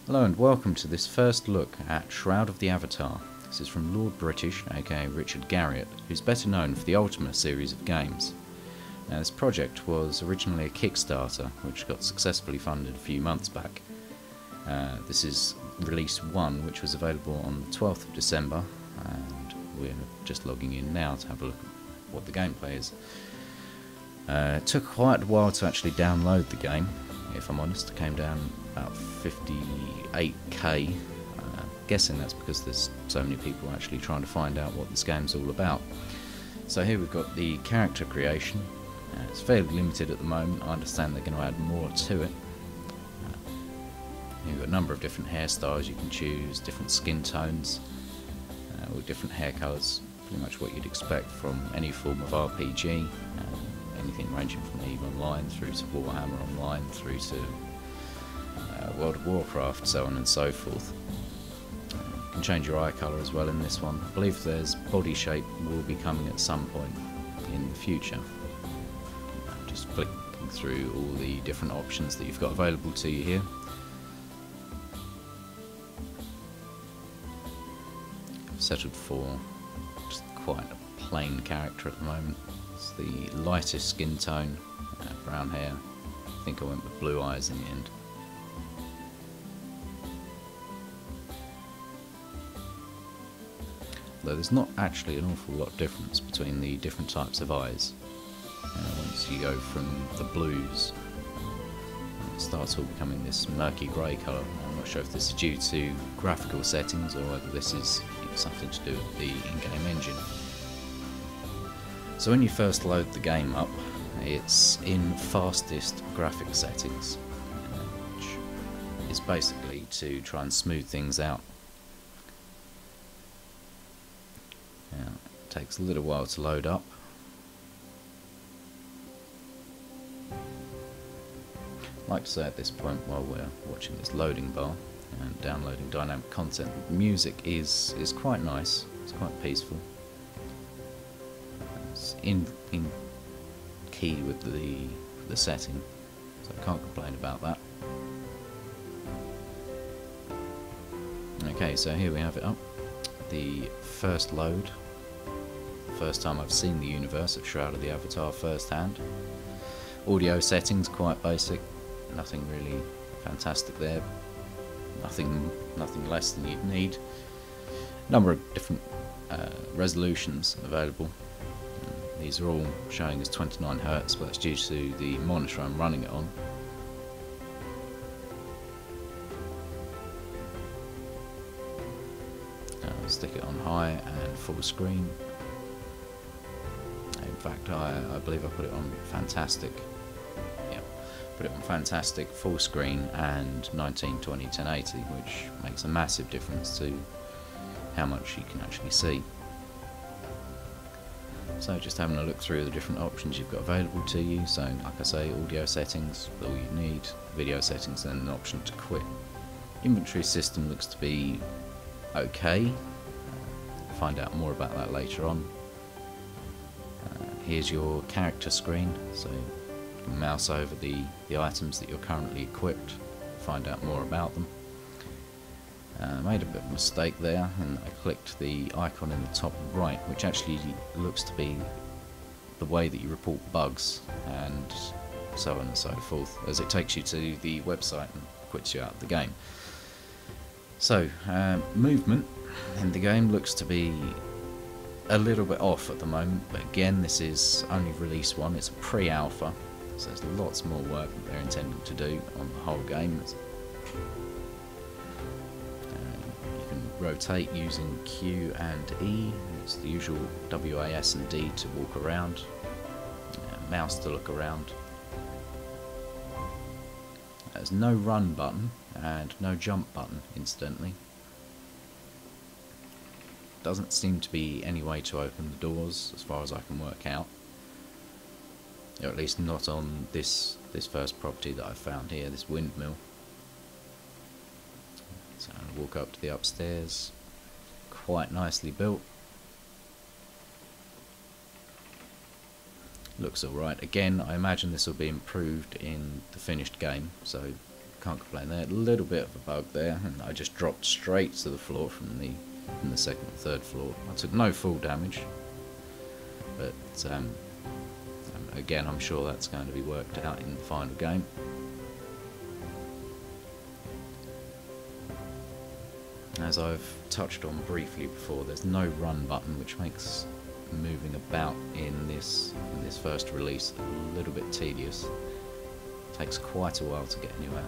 Hello and welcome to this first look at Shroud of the Avatar. This is from Lord British, aka Richard Garriott, who's better known for the Ultima series of games. Now, this project was originally a Kickstarter, which got successfully funded a few months back. This is release 1, which was available on the 12th of December, and we're just logging in now to have a look at what the gameplay is. It took quite a while to actually download the game, if I'm honest. It came down about 58k. Guessing that's because there's so many people actually trying to find out what this game's all about. So here we've got the character creation. It's fairly limited at the moment. I understand they're going to add more to it. You've got a number of different hairstyles you can choose, different skin tones, with different hair colours. Pretty much what you'd expect from any form of RPG. Anything ranging from EVE Online through to Warhammer Online through to World of Warcraft, so on and so forth. You can change your eye colour as well in this one. I believe there's body shape will be coming at some point in the future. Just flicking through all the different options that you've got available to you here. I've settled for just quite a plain character at the moment. It's the lightest skin tone, brown hair. I think I went with blue eyes in the end. Though there's not actually an awful lot of difference between the different types of eyes. Once you go from the blues, it starts all becoming this murky grey colour. I'm not sure if this is due to graphical settings or whether this is something to do with the in-game engine. So when you first load the game up, it's in fastest graphic settings, which is basically to try and smooth things out. Now, it takes a little while to load up. I'd like to say at this point, while we're watching this loading bar and downloading dynamic content, the music is quite nice, it's quite peaceful. In key with the setting, so I can't complain about that. Okay, so here we have it up. The first load. First time I've seen the universe of Shroud of the Avatar firsthand. Audio settings quite basic, nothing really fantastic there. Nothing less than you'd need. Number of different resolutions available. These are all showing as 29 Hz, but that's due to the monitor I'm running it on. I'll stick it on high and full screen. In fact, I believe I put it on fantastic. Yeah, put it on fantastic, full screen, and 1920 1080, which makes a massive difference to how much you can actually see. So just having a look through the different options you've got available to you. So like I say, audio settings, all you need, video settings, and an option to quit. Inventory system looks to be okay. Find out more about that later on. Here's your character screen, so you can mouse over the items that you're currently equipped, find out more about them. I made a bit of a mistake there, and I clicked the icon in the top right, which actually looks to be the way that you report bugs and so on and so forth, as it takes you to the website and quits you out of the game. So, movement in the game looks to be a little bit off at the moment, but again, this is only release 1, it's a pre-alpha, so there's lots more work that they're intending to do on the whole game. Rotate using Q and E. It's the usual WAS and D to walk around, mouse to look around. There's no run button and no jump button, incidentally. Doesn't seem to be any way to open the doors as far as I can work out, or at least not on this first property that I found here, this windmill. So I'll walk up to the upstairs, quite nicely built. Looks alright. Again, I imagine this will be improved in the finished game, so can't complain there. A little bit of a bug there, and I just dropped straight to the floor from the second and third floor. I took no full damage, but again, I'm sure that's going to be worked out in the final game. As I've touched on briefly before, there's no run button, which makes moving about in this first release a little bit tedious. It takes quite a while to get anywhere.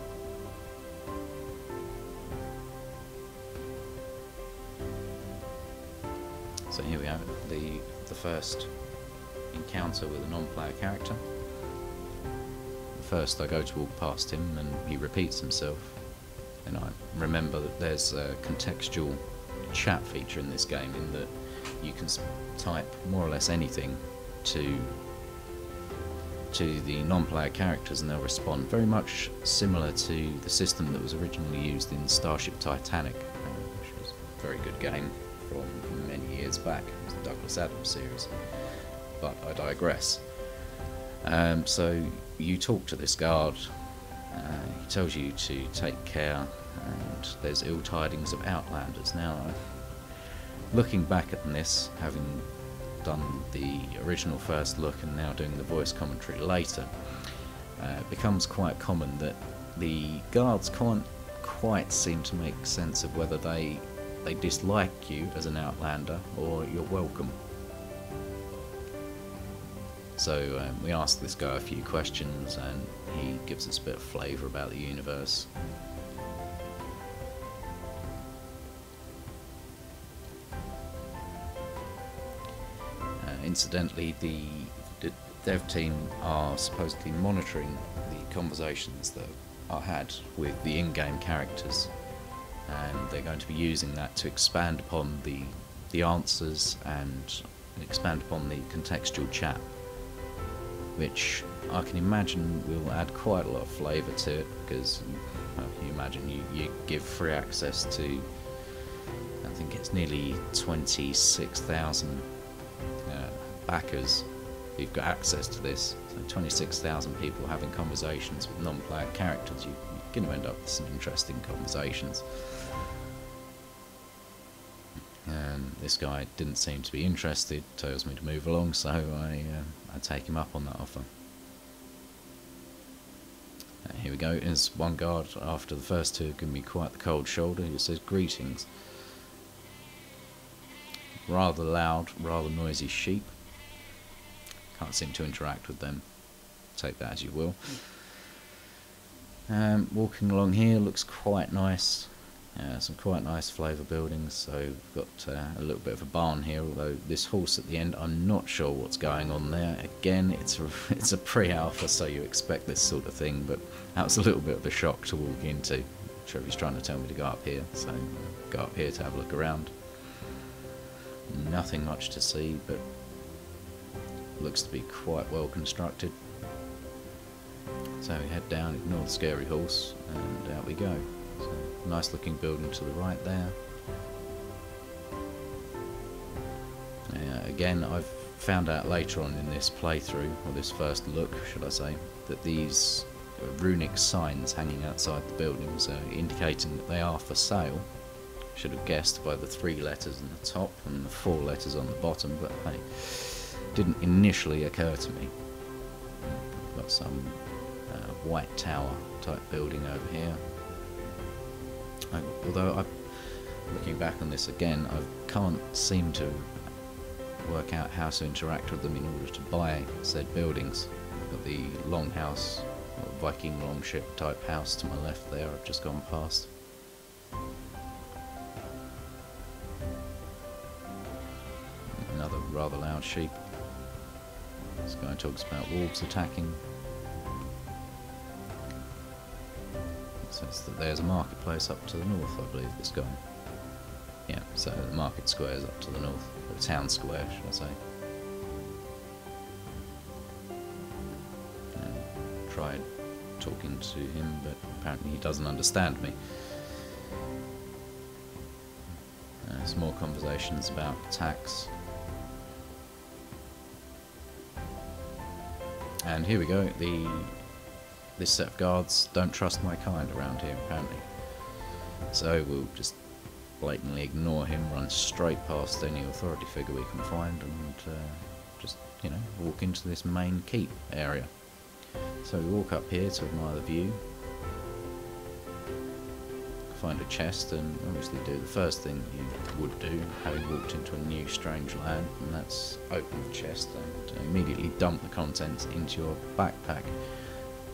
So here we have it, the first encounter with a non-player character. First I go to walk past him and he repeats himself, and I remember that there's a contextual chat feature in this game, in that you can type more or less anything to the non-player characters and they'll respond, very much similar to the system that was originally used in Starship Titanic, which was a very good game from many years back. It was the Douglas Adams series, but I digress. So you talk to this guard, he tells you to take care, and there's ill tidings of Outlanders. Now, looking back at this, having done the original first look and now doing the voice commentary later, it becomes quite common that the guards can't quite seem to make sense of whether they dislike you as an Outlander or you're welcome. So we ask this guy a few questions and he gives us a bit of flavour about the universe. Incidentally, the dev team are supposedly monitoring the conversations that are had with the in-game characters, and they're going to be using that to expand upon the answers and expand upon the contextual chat, which I can imagine will add quite a lot of flavour to it, because you imagine you give free access to, I think it's nearly 26,000 backers who've got access to this. So 26,000 people having conversations with non-player characters. You're going to end up with some interesting conversations. And this guy didn't seem to be interested, tells me to move along, so I take him up on that offer. Here we go. There's one guard after the first two giving me quite the cold shoulder. He says, "Greetings." Rather loud, rather noisy sheep. Can't seem to interact with them. Take that as you will. Walking along here looks quite nice. Some quite nice flavour buildings. So we've got a little bit of a barn here, although this horse at the end, I'm not sure what's going on there. Again, it's a pre-alpha, so you expect this sort of thing, but that was a little bit of a shock to walk into. Trevor's trying to tell me to go up here, so go up here to have a look around. Nothing much to see, but looks to be quite well constructed. So we head down, ignore the scary horse, and out we go. So, nice looking building to the right there. Again, I've found out later on in this playthrough, or this first look should I say, that these runic signs hanging outside the buildings are indicating that they are for sale. Should have guessed by the 3 letters on the top and the 4 letters on the bottom, but hey, didn't initially occur to me. Got some white tower type building over here. Although looking back on this again, I can't seem to work out how to interact with them in order to buy said buildings. Got the longhouse, or Viking longship type house to my left there, I've just gone past. Another rather loud sheep. This guy talks about wolves attacking. Says that there's a marketplace up to the north, I believe, this guy. Yeah, so the market square is up to the north, or the town square, should I say. And tried talking to him, but apparently he doesn't understand me. There's more conversations about tax. And here we go, the this set of guards don't trust my kind around here, apparently. So we'll just blatantly ignore him, run straight past any authority figure we can find, and just, you know, walk into this main keep area. So we walk up here to admire the view, find a chest, and obviously do the first thing you would do having walked into a new strange land, and that's open the chest and immediately dump the contents into your backpack.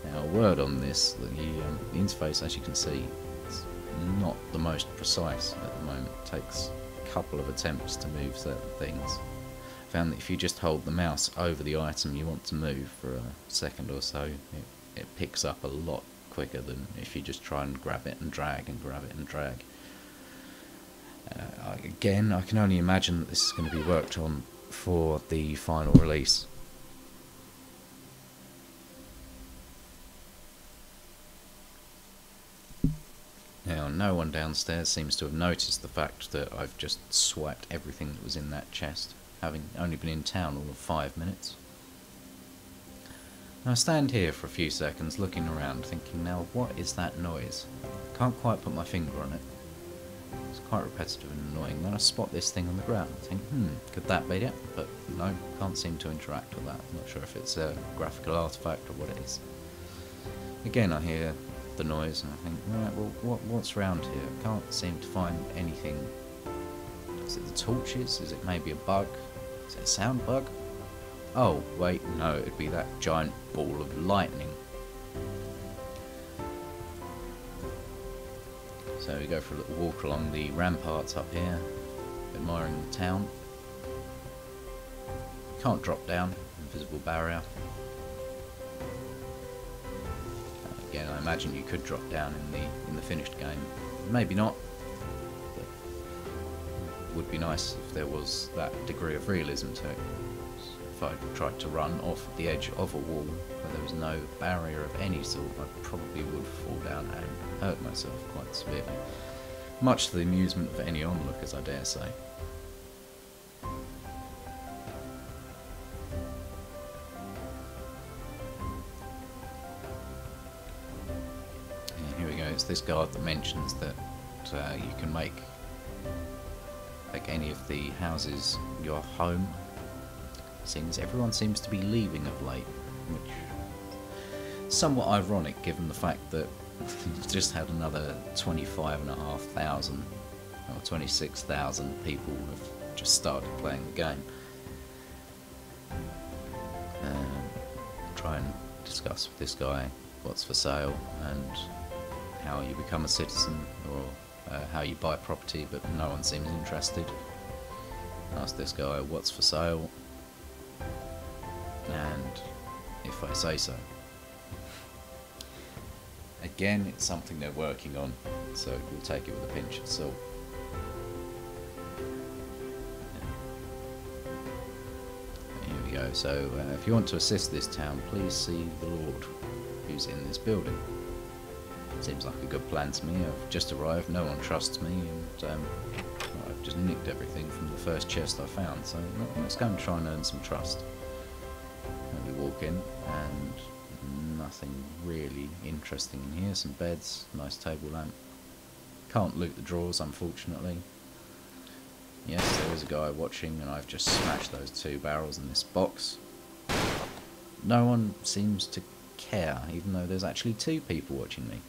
Now, a word on this, the interface, as you can see, is not the most precise at the moment. It takes a couple of attempts to move certain things. I found that if you just hold the mouse over the item you want to move for a second or so, it picks up a lot quicker than if you just try and grab it and drag and grab it and drag. Again, I can only imagine that this is going to be worked on for the final release. Now, no one downstairs seems to have noticed the fact that I've just swiped everything that was in that chest, having only been in town all of 5 minutes. Now I stand here for a few seconds looking around, thinking, now what is that noise? Can't quite put my finger on it. It's quite repetitive and annoying. Then I spot this thing on the ground and think, could that be it? But no, can't seem to interact with that. I'm not sure if it's a graphical artifact or what it is. Again, I hear the noise and I think, right, well, what's around here? I can't seem to find anything. Is it the torches? Is it maybe a bug? Is it a sound bug? Oh, wait, no, it'd be that giant ball of lightning. So we go for a little walk along the ramparts up here, admiring the town. Can't drop down, invisible barrier. Again, I imagine you could drop down in the finished game. Maybe not, but it would be nice if there was that degree of realism to it. If I tried to run off the edge of a wall where there was no barrier of any sort, I probably would fall down and hurt myself quite severely. Much to the amusement of any onlookers, I dare say. And here we go, it's this guard that mentions that you can make any of the houses your home. Seems everyone seems to be leaving of late, which is somewhat ironic given the fact that we've just had another 25,500 or 26,000 people have just started playing the game. Try and discuss with this guy what's for sale and how you become a citizen, or how you buy property, but no one seems interested. Ask this guy what's for sale, and if I say so. Again, it's something they're working on, so we'll take it with a pinch of salt. Here we go, so if you want to assist this town, please see the Lord who's in this building. Seems like a good plan to me. I've just arrived, no one trusts me, and I've just nicked everything from the first chest I found, so let's go and try and earn some trust. We walk in, and nothing really interesting in here. Some beds, nice table lamp. Can't loot the drawers, unfortunately. Yes, there is a guy watching, and I've just smashed those 2 barrels in this box. No one seems to care, even though there's actually 2 people watching me.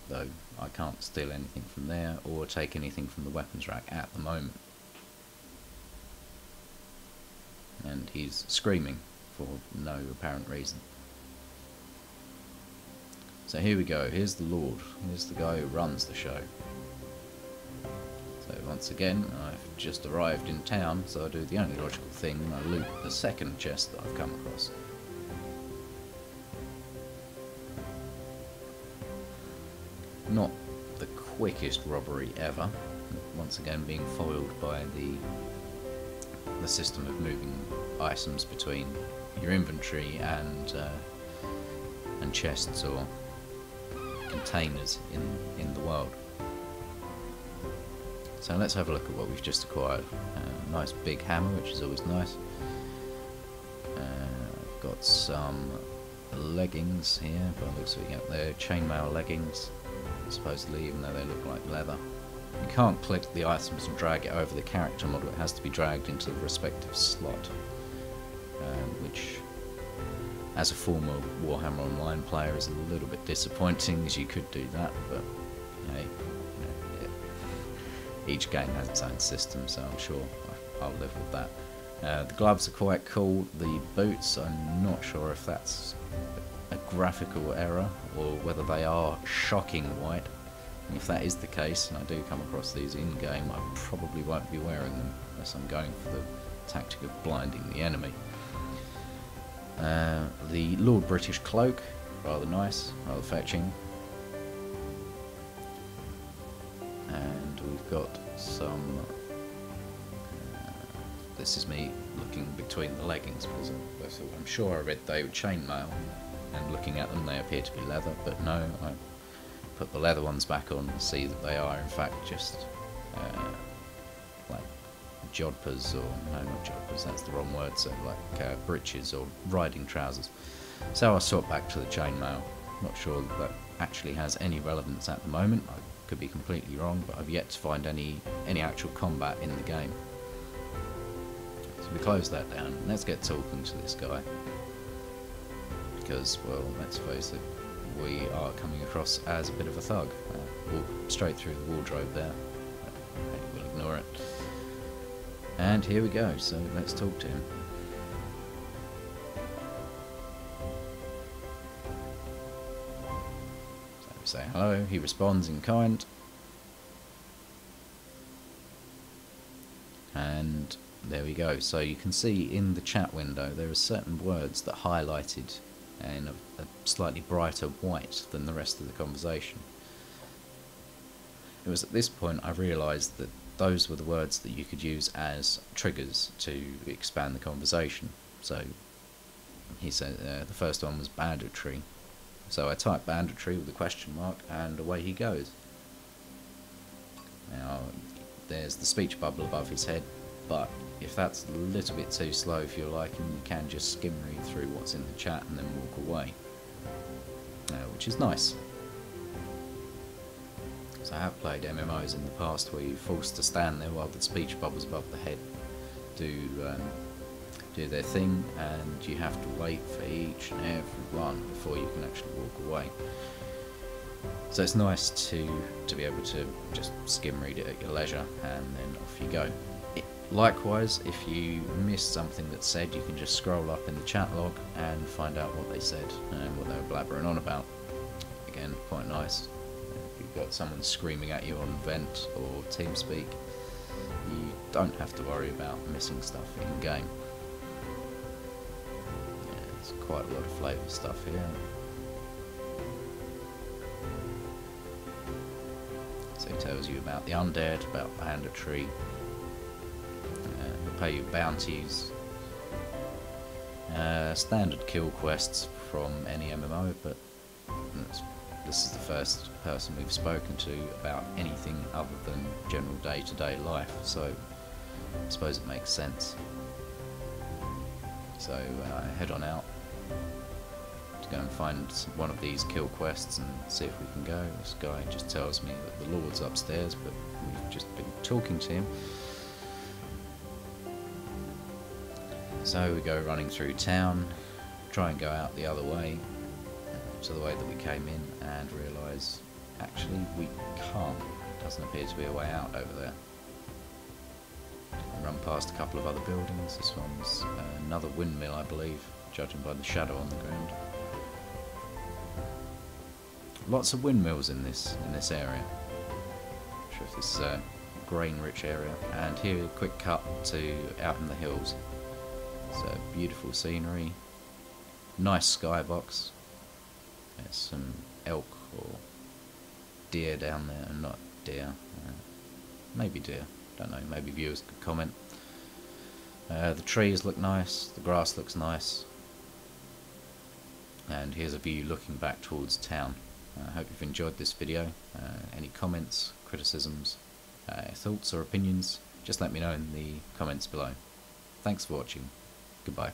Though I can't steal anything from there, or take anything from the weapons rack at the moment. And he's screaming for no apparent reason. So here we go, here's the Lord, here's the guy who runs the show. So once again, I've just arrived in town, so I do the only logical thing, and I loot the second chest that I've come across. Not the quickest robbery ever, once again being foiled by the system of moving items between your inventory and chests or containers in the world. So let's have a look at what we've just acquired. Nice big hammer, which is always nice. I've got some leggings here, but it looks like you get their chainmail leggings, supposedly, even though they look like leather. You can't click the items and drag it over the character model, it has to be dragged into the respective slot, which, as a former Warhammer Online player, is a little bit disappointing, as you could do that, but hey, each game has its own system, so I'm sure I'll live with that. The gloves are quite cool. The boots, I'm not sure if that's a graphical error or whether they are shocking white. And if that is the case, and I do come across these in-game, I probably won't be wearing them unless I'm going for the tactic of blinding the enemy. The Lord British cloak, rather nice, rather fetching. And we've got some... this is me looking between the leggings, because I'm sure I read they were chainmail, and looking at them they appear to be leather, but no, I put the leather ones back on and see that they are in fact just like jodhpurs, or no, not jodhpurs, that's the wrong word, so like breeches or riding trousers. So I swapped back to the chainmail. Not sure that actually has any relevance at the moment, I could be completely wrong, but I've yet to find any actual combat in the game. So we close that down, and let's get talking to this guy, because, well, let's face it, we are coming across as a bit of a thug. Walk straight through the wardrobe there, we'll ignore it. And here we go, so let's talk to him. So we say hello, he responds in kind. And there we go. So you can see in the chat window there are certain words that are highlighted in a slightly brighter white than the rest of the conversation. It was at this point I realised that those were the words that you could use as triggers to expand the conversation. So he said the first one was banditry. So I type banditry with a question mark, and away he goes. Now there's the speech bubble above his head, but if that's a little bit too slow for your liking, you can just skim read through what's in the chat and then walk away, which is nice. So I have played MMOs in the past where you're forced to stand there while the speech bubbles above the head do their thing, and you have to wait for each and every one before you can actually walk away. So it's nice to be able to just skim read it at your leisure, and then off you go. Likewise, if you miss something that's said, you can just scroll up in the chat log and find out what they said and what they were blabbering on about. Again, quite nice. If you've got someone screaming at you on Vent or TeamSpeak, you don't have to worry about missing stuff in game. Yeah, there's quite a lot of flavour stuff here. So it tells you about the undead, about banditry. He'll pay you bounties, standard kill quests from any MMO, but this is the first person we've spoken to about anything other than general day-to-day life, so I suppose it makes sense. So I head on out to go and find one of these kill quests and see if we can go. This guy just tells me that the Lord's upstairs, but we've just been talking to him. So we go running through town, try and go out the other way, to the way that we came in, and realise actually we can't. Doesn't appear to be a way out over there. Run past a couple of other buildings. This one's another windmill, I believe, judging by the shadow on the ground. Lots of windmills in this area. Not sure if this is a grain-rich area. And here, a quick cut to out in the hills. So beautiful scenery, nice skybox. There's some elk or deer down there, and not deer, maybe deer, don't know, maybe viewers could comment. The trees look nice, the grass looks nice, and here's a view looking back towards town. I hope you've enjoyed this video. Any comments, criticisms, thoughts or opinions, just let me know in the comments below. Thanks for watching. Goodbye.